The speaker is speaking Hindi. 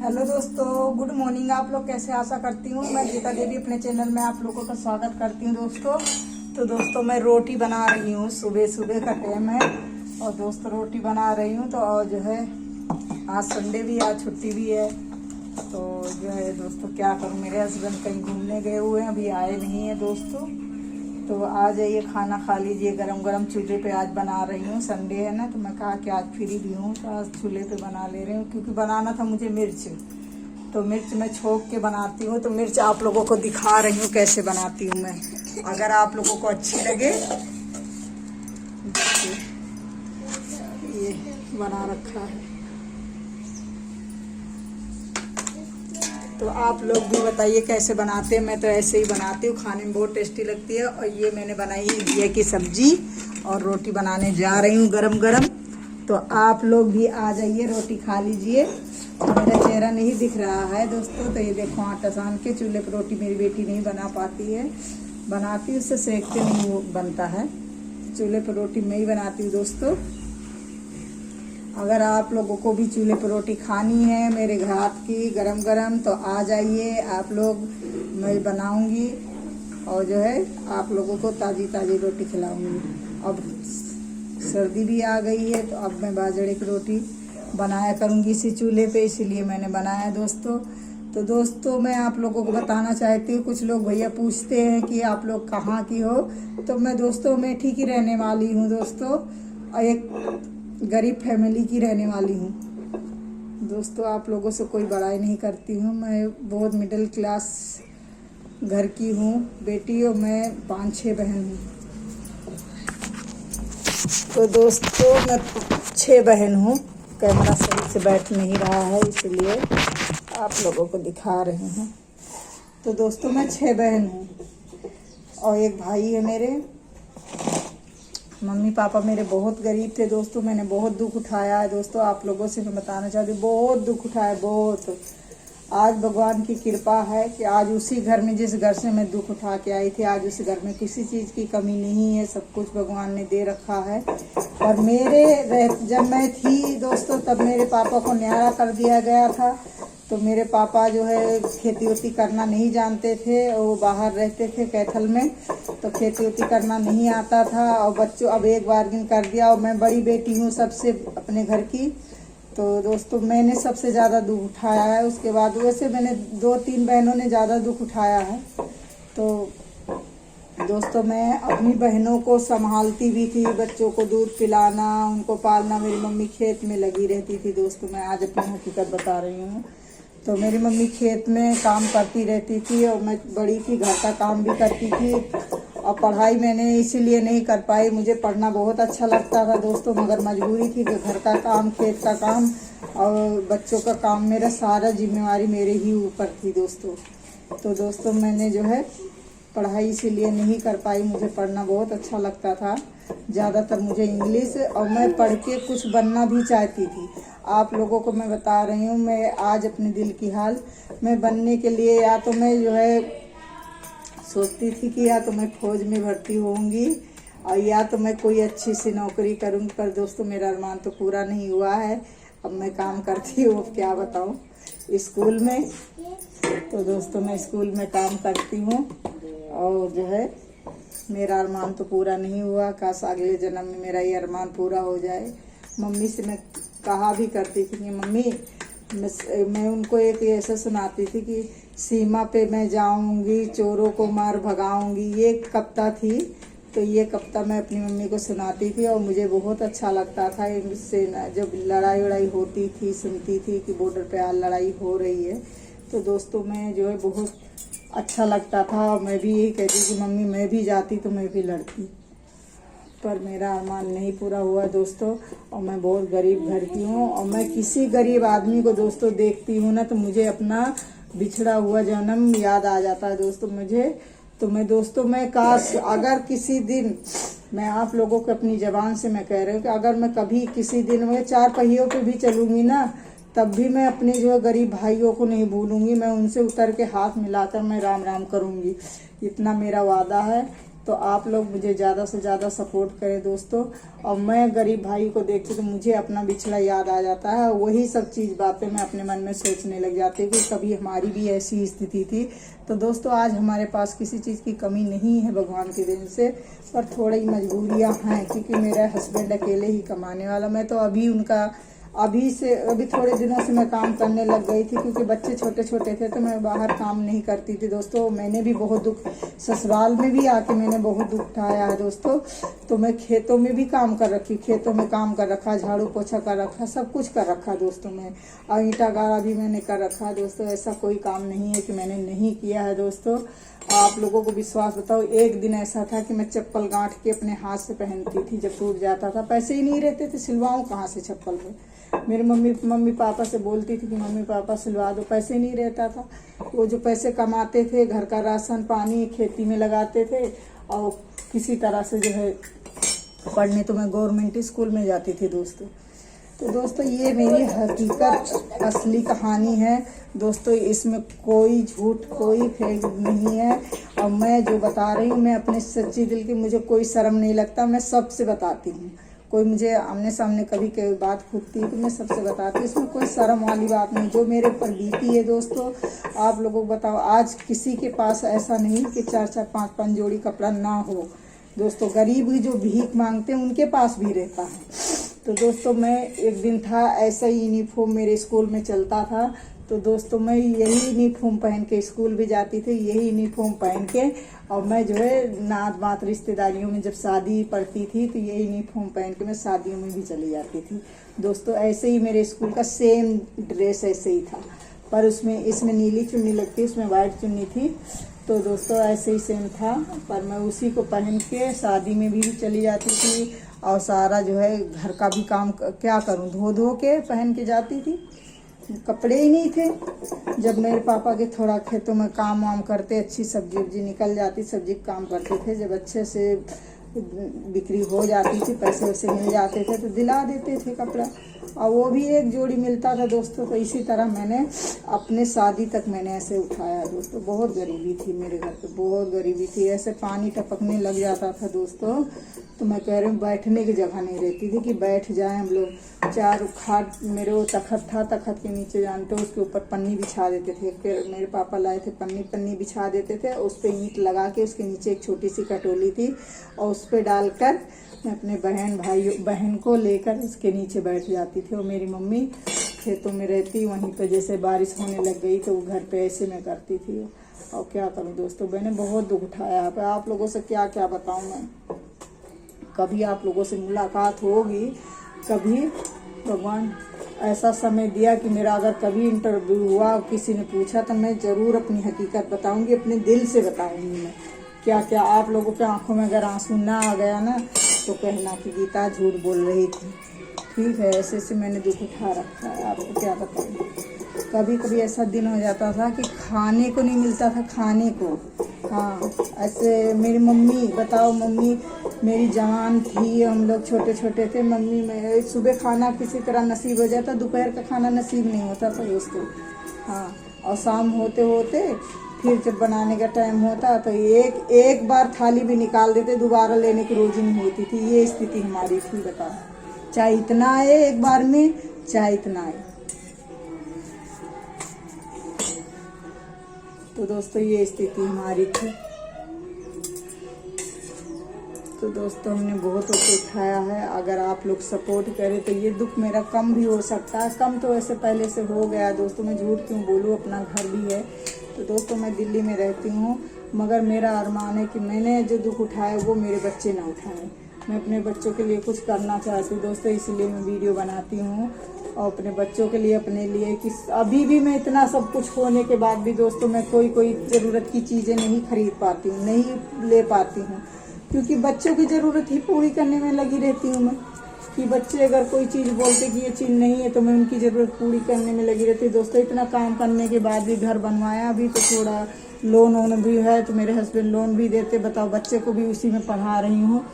हेलो दोस्तों, गुड मॉर्निंग। आप लोग कैसे? आशा करती हूँ मैं गीता देवी अपने चैनल में आप लोगों का स्वागत करती हूँ दोस्तों। तो दोस्तों मैं रोटी बना रही हूँ, सुबह सुबह का टाइम है और दोस्तों रोटी बना रही हूँ। तो और जो है आज संडे भी, आज छुट्टी भी है। तो जो है दोस्तों क्या करूँ, मेरे हस्बैंड कहीं घूमने गए हुए हैं, अभी आए नहीं हैं दोस्तों। तो आ जाइए, खाना खा लीजिए। गरम गरम चूल्हे पे आज बना रही हूँ, संडे है ना, तो मैं कहा कि आज फ्री भी हूँ तो आज चूल्हे पे बना ले रही हूँ। क्योंकि बनाना था मुझे मिर्च, तो मिर्च मैं छोक के बनाती हूँ। तो मिर्च आप लोगों को दिखा रही हूँ कैसे बनाती हूँ मैं। अगर आप लोगों को अच्छी लगे, ये बना रखा है, तो आप लोग भी बताइए कैसे बनाते हैं। मैं तो ऐसे ही बनाती हूँ, खाने में बहुत टेस्टी लगती है। और ये मैंने बनाई घिया की सब्जी और रोटी बनाने जा रही हूँ गरम गरम। तो आप लोग भी आ जाइए, रोटी खा लीजिए। मेरा चेहरा नहीं दिख रहा है दोस्तों। तो ये देखो, आटा सान के चूल्हे पर रोटी मेरी बेटी नहीं बना पाती है, बनाती उससे सेकते नहीं बनता है। चूल्हे पर रोटी मैं ही बनाती हूँ दोस्तों। अगर आप लोगों को भी चूल्हे पर रोटी खानी है मेरे हाथ की गरम गरम, तो आ जाइए आप लोग, मैं बनाऊंगी और जो है आप लोगों को ताज़ी ताज़ी रोटी खिलाऊंगी। अब सर्दी भी आ गई है, तो अब मैं बाजरे की रोटी बनाया करूंगी इसी चूल्हे पे, इसीलिए मैंने बनाया दोस्तों। तो दोस्तों मैं आप लोगों को बताना चाहती हूँ, कुछ लोग भैया पूछते हैं कि आप लोग कहाँ की हो। तो मैं दोस्तों मेठी की रहने वाली हूँ दोस्तों, और एक गरीब फैमिली की रहने वाली हूँ दोस्तों। आप लोगों से कोई बड़ाई नहीं करती हूँ, मैं बहुत मिडिल क्लास घर की हूँ बेटी, और मैं 5-6 बहन हूँ। तो दोस्तों मैं 6 बहन हूँ। कैमरा सही से बैठ नहीं रहा है, इसलिए आप लोगों को दिखा रहे हैं। तो दोस्तों मैं 6 बहन हूँ और एक भाई है मेरे। मम्मी पापा मेरे बहुत गरीब थे दोस्तों, मैंने बहुत दुख उठाया है दोस्तों। आप लोगों से मैं बताना चाहती हूँ, बहुत दुख उठाया, बहुत। आज भगवान की कृपा है कि आज उसी घर में, जिस घर से मैं दुख उठा के आई थी, आज उस घर में किसी चीज़ की कमी नहीं है, सब कुछ भगवान ने दे रखा है। और जब मैं थी दोस्तों, तब मेरे पापा को न्यारा कर दिया गया था। तो मेरे पापा जो है खेती वेती करना नहीं जानते थे, वो बाहर रहते थे कैथल में, तो खेती वेती करना नहीं आता था। और बच्चों अब एक बार कर दिया, और मैं बड़ी बेटी हूँ सबसे अपने घर की। तो दोस्तों मैंने सबसे ज़्यादा दुख उठाया है। उसके बाद वैसे मैंने 2-3 बहनों ने ज़्यादा दुख उठाया है। तो दोस्तों मैं अपनी बहनों को संभालती भी थी, बच्चों को दूध पिलाना, उनको पालना। मेरी मम्मी खेत में लगी रहती थी दोस्तों, मैं आज अपनी हकीकत बता रही हूँ। तो मेरी मम्मी खेत में काम करती रहती थी और मैं बड़ी थी, घर का काम भी करती थी। और पढ़ाई मैंने इसीलिए नहीं कर पाई, मुझे पढ़ना बहुत अच्छा लगता था दोस्तों, मगर मजबूरी थी कि घर का काम, खेत का काम और बच्चों का काम, मेरा सारा जिम्मेवारी मेरे ही ऊपर थी दोस्तों। तो दोस्तों मैंने जो है पढ़ाई इसीलिए नहीं कर पाई, मुझे पढ़ना बहुत अच्छा लगता था, ज़्यादातर मुझे इंग्लिश, और मैं पढ़ के कुछ बनना भी चाहती थी। आप लोगों को मैं बता रही हूँ, मैं आज अपने दिल की हाल, मैं बनने के लिए या तो मैं जो है सोचती थी कि या तो मैं फौज में भर्ती होंगी और या तो मैं कोई अच्छी सी नौकरी करूँगी। पर दोस्तों मेरा अरमान तो पूरा नहीं हुआ है। अब मैं काम करती हूँ, अब क्या बताऊँ, स्कूल में। तो दोस्तों मैं स्कूल में काम करती हूँ और जो है मेरा अरमान तो पूरा नहीं हुआ। काश अगले जन्म में मेरा ये अरमान पूरा हो जाए। मम्मी से मैं कहा भी करती थी कि मम्मी, मैं उनको एक ऐसा सुनाती थी कि सीमा पे मैं जाऊंगी, चोरों को मार भगाऊंगी, ये कविता थी। तो ये कविता मैं अपनी मम्मी को सुनाती थी और मुझे बहुत अच्छा लगता था। इससे जब लड़ाई वड़ाई होती थी, सुनती थी कि बॉर्डर पे आज लड़ाई हो रही है, तो दोस्तों मैं जो है बहुत अच्छा लगता था। और मैं भी यही कहती कि मम्मी मैं भी जाती तो मैं भी लड़ती। पर मेरा अरमान नहीं पूरा हुआ दोस्तों, और मैं बहुत गरीब घर की हूँ। और मैं किसी गरीब आदमी को दोस्तों देखती हूँ ना, तो मुझे अपना बिछड़ा हुआ जन्म याद आ जाता है दोस्तों मुझे। तो मैं काश अगर किसी दिन, मैं आप लोगों को अपनी ज़बान से मैं कह रही हूँ कि अगर मैं कभी किसी दिन मैं 4 पहियों पे भी चलूँगी ना, तब भी मैं अपने जो गरीब भाइयों को नहीं भूलूंगी। मैं उनसे उतर के हाथ मिलाकर मैं राम राम करूँगी। इतना मेरा वादा है तो आप लोग मुझे ज़्यादा से ज़्यादा सपोर्ट करें दोस्तों। और मैं गरीब भाई को देखती तो मुझे अपना बिछड़ा याद आ जाता है, वही सब चीज़ बातें मैं अपने मन में सोचने लग जाती हूँ कि कभी हमारी भी ऐसी स्थिति थी। तो दोस्तों आज हमारे पास किसी चीज़ की कमी नहीं है भगवान की देन से, पर थोड़ी मजबूरियाँ हैं क्योंकि मेरा हस्बैंड अकेले ही कमाने वाला। मैं तो अभी थोड़े दिनों से मैं काम करने लग गई थी क्योंकि बच्चे छोटे छोटे थे तो मैं बाहर काम नहीं करती थी दोस्तों। मैंने भी बहुत दुख, ससुराल में भी आके मैंने बहुत दुख उठाया है दोस्तों। तो मैं खेतों में भी काम कर रखी, खेतों में काम कर रखा, झाड़ू पोछा कर रखा, सब कुछ कर रखा दोस्तों मैं। और ईंटा गाड़ा भी मैंने कर रखा है दोस्तों। ऐसा कोई काम नहीं है कि मैंने नहीं किया है दोस्तों। आप लोगों को विश्वास बताओ, एक दिन ऐसा था कि मैं चप्पल गांठ के अपने हाथ से पहनती थी, जब टूट जाता था पैसे ही नहीं रहते थे, सिलवाऊँ कहाँ से चप्पल में। मेरे मम्मी पापा से बोलती थी कि मम्मी पापा सिलवा दो, पैसे नहीं रहता था। वो जो पैसे कमाते थे घर का राशन पानी खेती में लगाते थे और किसी तरह से जो है पढ़ने, तो मैं गवर्नमेंट स्कूल में जाती थी दोस्तों। तो दोस्तों ये मेरी हकीकत असली कहानी है दोस्तों, इसमें कोई झूठ कोई फेक नहीं है। और मैं जो बता रही हूँ मैं अपने सच्ची दिल की, मुझे कोई शर्म नहीं लगता, मैं सबसे बताती हूँ। कोई मुझे आमने सामने कभी कोई बात खुदती है तो मैं सबसे बताती हूँ, इसमें कोई शर्म वाली बात नहीं। जो मेरे ऊपर बीती है दोस्तों, आप लोगों को बताओ, आज किसी के पास ऐसा नहीं कि 4-4 5-5 जोड़ी कपड़ा ना हो दोस्तों। गरीब भी जो भीख मांगते हैं उनके पास भी रहता है। तो दोस्तों मैं एक दिन था ऐसा ही यूनिफॉर्म मेरे स्कूल में चलता था, तो दोस्तों मैं यही यूनिफॉर्म पहन के स्कूल भी जाती थी, यही यूनिफॉर्म पहन के। और मैं जो है नात बात रिश्तेदारियों में जब शादी पड़ती थी तो यही यूनिफॉर्म पहन के मैं शादियों में भी चली जाती थी दोस्तों। ऐसे ही मेरे स्कूल का सेम ड्रेस ऐसे ही था, पर इसमें नीली चुन्नी लगती, उसमें वाइट चुन्नी थी। तो दोस्तों ऐसे ही सेम था, पर मैं उसी को पहन के शादी में भी चली जाती थी। और सारा जो है घर का भी काम क्या करूं, धो के पहन के जाती थी, कपड़े ही नहीं थे। जब मेरे पापा के थोड़ा खेतों में काम वाम करते, अच्छी सब्जी वब्जी निकल जाती, सब्जी का काम करते थे, जब अच्छे से बिक्री हो जाती थी, पैसे वैसे मिल जाते थे तो दिला देते थे कपड़ा, और वो भी एक जोड़ी मिलता था दोस्तों। तो इसी तरह मैंने अपने शादी तक मैंने ऐसे उठाया दोस्तों। बहुत गरीबी थी मेरे घर पे, बहुत गरीबी थी, ऐसे पानी टपकने लग जाता था दोस्तों। तो मैं कह रही हूँ बैठने की जगह नहीं रहती थी कि बैठ जाए हम लोग। 4 खाट मेरे वो तखत था, तखत के नीचे जानते हो उसके ऊपर पन्नी बिछा देते थे। फिर मेरे पापा लाए थे पन्नी बिछा देते थे, उस पर ईंट लगा के उसके नीचे एक छोटी सी कटोली थी और उस पर डालकर मैं अपने बहन को लेकर उसके नीचे बैठ जाती थी। और मेरी मम्मी खेतों में रहती, वहीं पे जैसे बारिश होने लग गई तो वो घर पे ऐसे मैं करती थी। और क्या करूं दोस्तों, मैंने बहुत दुख उठाया है। आप लोगों से क्या क्या बताऊं मैं। कभी आप लोगों से मुलाकात होगी, कभी भगवान ऐसा समय दिया कि मेरा अगर कभी इंटरव्यू हुआ, किसी ने पूछा, तो मैं ज़रूर अपनी हकीकत बताऊंगी, अपने दिल से बताऊंगी मैं क्या क्या। आप लोगों के आंखों में अगर आंसू ना आ गया ना तो कहना कि गीता झूठ बोल रही थी। ठीक है, ऐसे ऐसे मैंने दुख उठा रखा है, आपको क्या बताऊँ। कभी कभी ऐसा दिन हो जाता था कि खाने को नहीं मिलता था, खाने को। हाँ, ऐसे मेरी मम्मी बताओ, मम्मी मेरी जवान थी, हम लोग छोटे छोटे थे। मम्मी में सुबह खाना किसी तरह नसीब हो जाता, दोपहर का खाना नसीब नहीं होता था दोस्तों। हाँ, और शाम होते होते फिर जब बनाने का टाइम होता तो एक बार थाली भी निकाल देते, दोबारा लेने की रोजी नहीं होती थी। ये स्थिति हमारी थी, बताओ। चाहे इतना आए एक बार में, चाहे इतना आए। तो दोस्तों ये स्थिति हमारी थी। तो दोस्तों हमने बहुत उठाया है। अगर आप लोग सपोर्ट करें तो ये दुख मेरा कम भी हो सकता है। कम तो वैसे पहले से हो गया दोस्तों, मैं झूठ क्यों बोलूँ, अपना घर भी है। तो दोस्तों मैं दिल्ली में रहती हूँ, मगर मेरा अरमान है कि मैंने जो दुख उठाया वो मेरे बच्चे ना उठाएं। मैं अपने बच्चों के लिए कुछ करना चाहती हूँ दोस्तों, इसलिए मैं वीडियो बनाती हूँ। और अपने बच्चों के लिए, अपने लिए कि अभी भी मैं इतना सब कुछ होने के बाद भी दोस्तों मैं कोई ज़रूरत की चीज़ें नहीं खरीद पाती हूँ, नहीं ले पाती हूँ, क्योंकि बच्चों की ज़रूरत ही पूरी करने में लगी रहती हूँ मैं। कि बच्चे अगर कोई चीज़ बोलते कि ये चीज़ नहीं है तो मैं उनकी ज़रूरत पूरी करने में लगी रहती हूँ दोस्तों। इतना काम करने के बाद भी घर बनवाया, अभी तो थोड़ा लोन भी है तो मेरे हस्बैंड लोन भी देते, बताओ, बच्चे को भी उसी में पढ़ा रही हूँ।